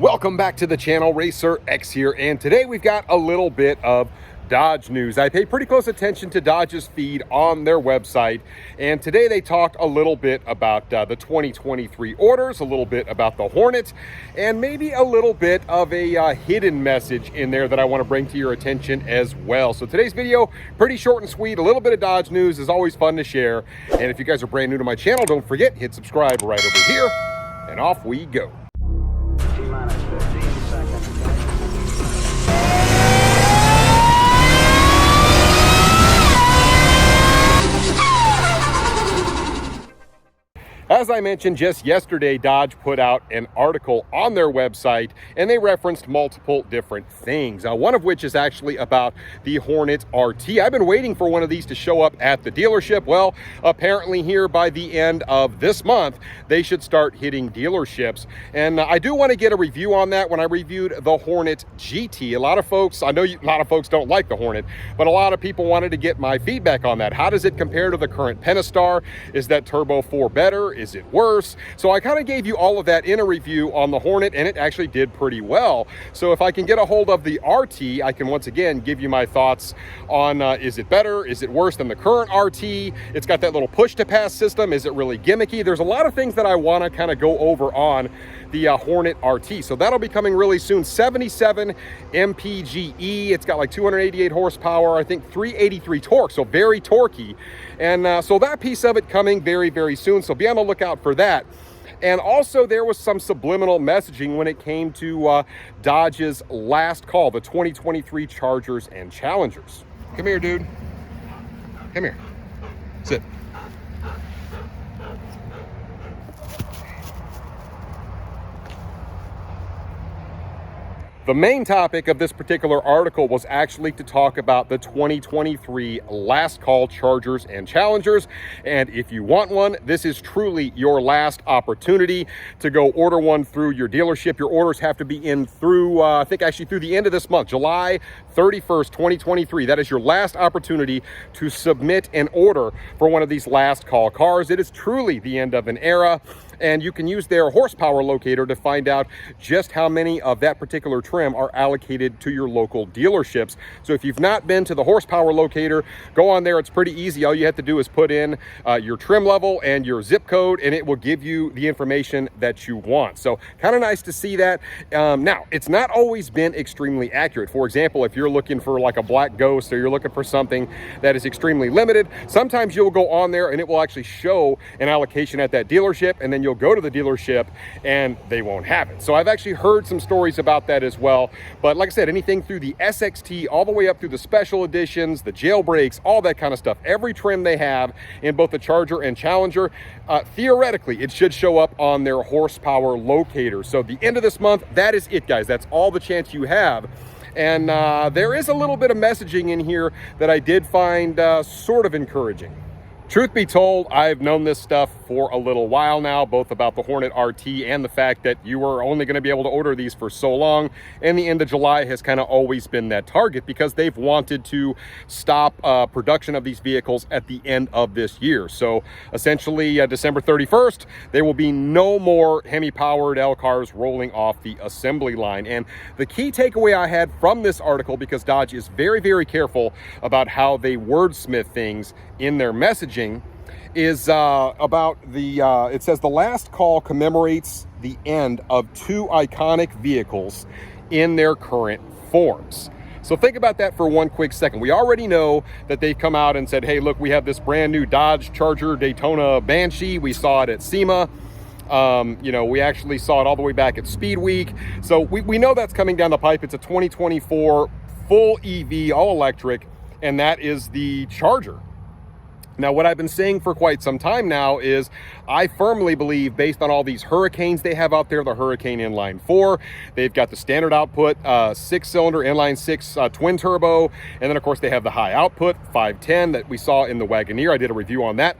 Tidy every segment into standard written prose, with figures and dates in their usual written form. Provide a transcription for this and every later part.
Welcome back to the channel. Racer X here, and today we've got a little bit of Dodge news. I pay pretty close attention to Dodge's feed on their website, and today they talked a little bit about the 2023 orders, a little bit about the Hornet, and maybe a little bit of a hidden message in there that I want to bring to your attention as well. So today's video, pretty short and sweet, a little bit of Dodge news is always fun to share. And if you guys are brand new to my channel, don't forget, hit subscribe right over here, and off we go. T-minus 15 seconds. As I mentioned just yesterday, Dodge put out an article on their website, and they referenced multiple different things. One of which is actually about the Hornet RT. I've been waiting for one of these to show up at the dealership. Well, apparently here by the end of this month, they should start hitting dealerships. And I do want to get a review on that. When I reviewed the Hornet GT, a lot of folks, I know a lot of folks don't like the Hornet, but a lot of people wanted to get my feedback on that. How does it compare to the current Pentastar? Is that Turbo 4 better? Is it worse? So I kind of gave you all of that in a review on the Hornet, and it actually did pretty well. So if I can get a hold of the RT, I can once again give you my thoughts on is it better? Is it worse than the current RT? It's got that little push-to-pass system. Is it really gimmicky? There's a lot of things that I want to kind of go over on the Hornet RT. So that'll be coming really soon. 77 mpge. It's got like 288 horsepower, I think 383 torque, so very torquey. And so that piece of it coming very, very soon. So be on the lookout for that. And also there was some subliminal messaging when it came to Dodge's last call, the 2023 Chargers and Challengers. Come here, dude. Come here. Sit. The main topic of this particular article was actually to talk about the 2023 last call Chargers and Challengers. And if you want one, this is truly your last opportunity to go order one through your dealership. Your orders have to be in through, I think actually through the end of this month, July 31st, 2023. That is your last opportunity to submit an order for one of these last call cars. It is truly the end of an era. And you can use their horsepower locator to find out just how many of that particular trim are allocated to your local dealerships. So if you've not been to the horsepower locator, go on there. It's pretty easy. All you have to do is put in your trim level and your zip code, and it will give you the information that you want. So kind of nice to see that. Now, it's not always been extremely accurate. For example, if you're looking for like a black Ghost, or you're looking for something that is extremely limited, sometimes you'll go on there and it will actually show an allocation at that dealership, and then you'll go to the dealership and they won't have it. So I've actually heard some stories about that as well. But like I said, anything through the SXT all the way up through the special editions, the jailbreaks, all that kind of stuff, every trim they have in both the Charger and Challenger, theoretically it should show up on their horsepower locator. So the end of this month, that is it, guys. That's all the chance you have. And there is a little bit of messaging in here that I did find sort of encouraging. Truth be told, I've known this stuff for a little while now, both about the Hornet RT and the fact that you are only going to be able to order these for so long. And the end of July has kind of always been that target because they've wanted to stop production of these vehicles at the end of this year. So essentially December 31st, there will be no more Hemi-powered L cars rolling off the assembly line. And the key takeaway I had from this article, because Dodge is very, very careful about how they wordsmith things in their messaging, is about the, it says the last call commemorates the end of two iconic vehicles in their current forms. So think about that for one quick second. We already know that they've come out and said, hey, look, we have this brand new Dodge Charger Daytona Banshee. We saw it at SEMA. You know, we actually saw it all the way back at Speed Week. So we know that's coming down the pipe. It's a 2024 full EV, all electric, and that is the Charger. Now, what I've been saying for quite some time now is I firmly believe, based on all these Hurricanes they have out there, the Hurricane Inline 4, they've got the standard output 6-cylinder Inline 6 twin turbo, and then of course they have the high output 510 that we saw in the Wagoneer. I did a review on that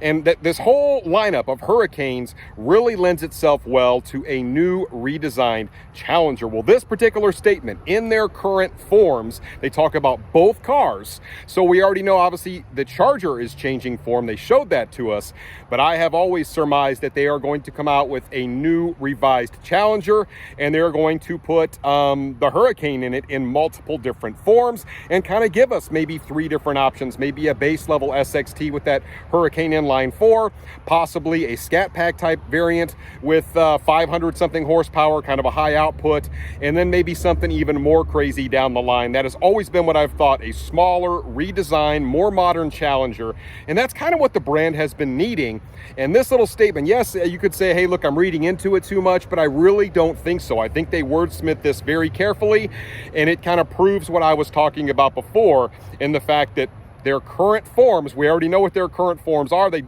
And that this whole lineup of Hurricanes really lends itself well to a new redesigned Challenger. Well, this particular statement, in their current forms, they talk about both cars. So we already know, obviously, the Charger is changing form. They showed that to us. But I have always surmised that they are going to come out with a new revised Challenger, and they're going to put the Hurricane in it in multiple different forms and kind of give us maybe 3 different options, maybe a base level SXT with that Hurricane inline 4, possibly a Scat Pack type variant with 500 something horsepower, kind of a high output, and then maybe something even more crazy down the line. That has always been what I've thought, a smaller, redesigned, more modern Challenger, and that's kind of what the brand has been needing. And this little statement, yes, you could say, hey, look, I'm reading into it too much, but I really don't think so. I think they wordsmith this very carefully, and it kind of proves what I was talking about before in the fact that their current forms, we already know what their current forms are. They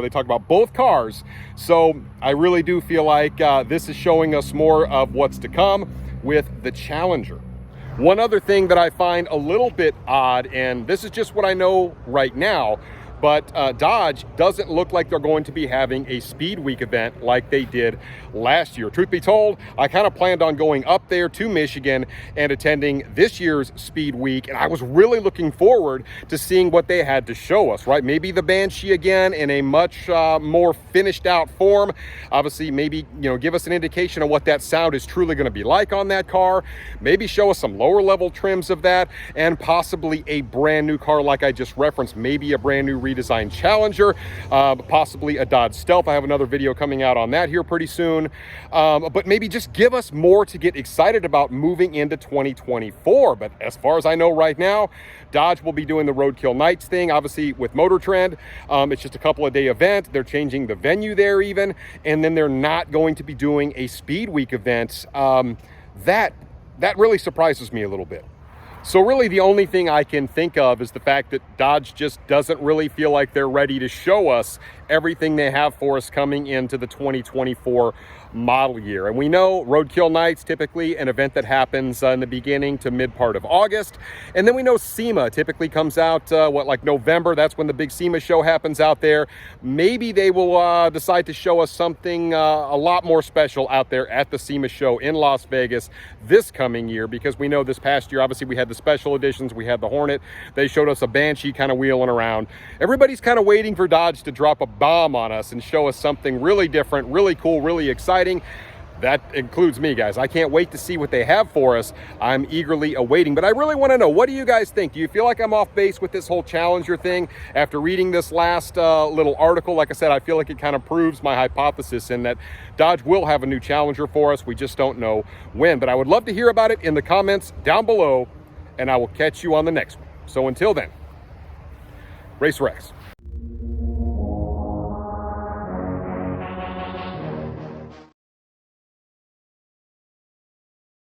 talk about both cars. So I really do feel like this is showing us more of what's to come with the Challenger. One other thing that I find a little bit odd, and this is just what I know right now, but Dodge doesn't look like they're going to be having a Speed Week event like they did last year. Truth be told, I kind of planned on going up there to Michigan and attending this year's Speed Week, and I was really looking forward to seeing what they had to show us, right? Maybe the Banshee again in a much more finished out form. Obviously, maybe, give us an indication of what that sound is truly going to be like on that car. Maybe show us some lower level trims of that, and possibly a brand new car like I just referenced, maybe a brand new redesigned Challenger, possibly a Dodge Stealth. I have another video coming out on that here pretty soon. But maybe just give us more to get excited about moving into 2024. But as far as I know right now, Dodge will be doing the Roadkill Nights thing, obviously with Motor Trend. It's just a couple of day event. They're changing the venue there even, and then they're not going to be doing a Speed Week event. That really surprises me a little bit. So really the only thing I can think of is the fact that Dodge just doesn't really feel like they're ready to show us everything they have for us coming into the 2024 model year. And we know Roadkill Nights, typically an event that happens in the beginning to mid part of August. And then we know SEMA typically comes out, like November. That's when the big SEMA show happens out there. Maybe they will decide to show us something a lot more special out there at the SEMA show in Las Vegas this coming year, because we know this past year, obviously we had the special editions, we had the Hornet. They showed us a Banshee kind of wheeling around. Everybody's kind of waiting for Dodge to drop a bomb on us and show us something really different, really cool, really exciting. That includes me, guys. I can't wait to see what they have for us. I'm eagerly awaiting, but I really want to know, what do you guys think? Do you feel like I'm off base with this whole Challenger thing? After reading this last little article, like I said, I feel like it kind of proves my hypothesis in that Dodge will have a new Challenger for us. We just don't know when, but I would love to hear about it in the comments down below, and I will catch you on the next one. So until then, Racer X.